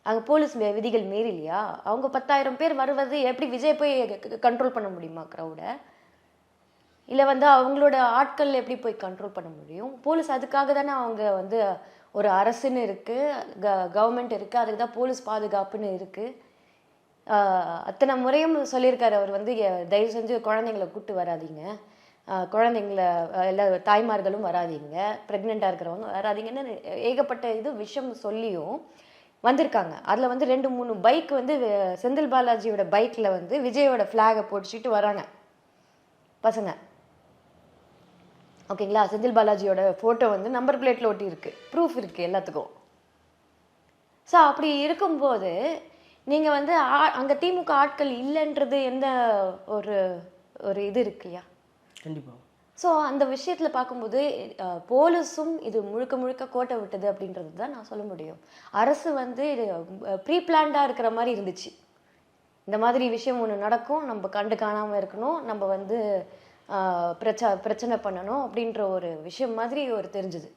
அங்கே போலீஸ் விதிகள் மீறலையா? அவங்க 10,000 பேர் வருவது எப்படி விஜய் போய் கண்ட்ரோல் பண்ண முடியுமா க்ரௌடை? இல்லை வந்து அவங்களோட ஆட்கள் எப்படி போய் கண்ட்ரோல் பண்ண முடியும்? போலீஸ் அதுக்காக தானே அவங்க வந்து ஒரு அரசுன்னு இருக்குது, கவர்மெண்ட் இருக்குது, அதுக்கு தான் போலீஸ் பாதுகாப்புன்னு இருக்குது. அத்தனை முறையும் சொல்லியிருக்காரு அவர் வந்து, தயவு செஞ்சு குழந்தைங்கள கூப்பிட்டு வராதிங்க, குழந்தைங்கள எல்லா தாய்மார்களும் வராதிங்க, ப்ரெக்னெண்ட்டாக இருக்கிறவங்க வராதிங்கன்னு ஏகப்பட்ட இது விஷயம் சொல்லியும் வந்திருக்காங்க. அதில் வந்து 2-3 பைக் வந்து செந்தில் பாலாஜியோட பைக்கில் வந்து விஜயோட ஃப்ளாகை போட்டுச்சிட்டு வராங்க பசங்க. ஓகேங்களா? செந்தில் பாலாஜியோட ஃபோட்டோ வந்து நம்பர் பிளேட்டில் ஒட்டி இருக்கு, ப்ரூஃப் இருக்குது எல்லாத்துக்கும். ஸோ அப்படி இருக்கும்போது நீங்கள் வந்து அங்கே திமுக ஆட்கள் இல்லைன்றது எந்த ஒரு ஒரு இது இருக்கு இல்லையா? கண்டிப்பாக. ஸோ அந்த விஷயத்தில் பார்க்கும்போது போலீஸும் இது முழுக்க முழுக்க கோட்டை விட்டது அப்படின்றது தான் நான் சொல்ல முடியும். அரசு வந்து இது ப்ரீ பிளான்டாக இருக்கிற மாதிரி இருந்துச்சு. இந்த மாதிரி விஷயம் ஒன்று நடக்கும், நம்ம கண்டு காணாமல் இருக்கணும், நம்ம வந்து பிரச்சனை பண்ணணும் அப்படின்ற ஒரு விஷயம் மாதிரி ஒரு தெரிஞ்சுது.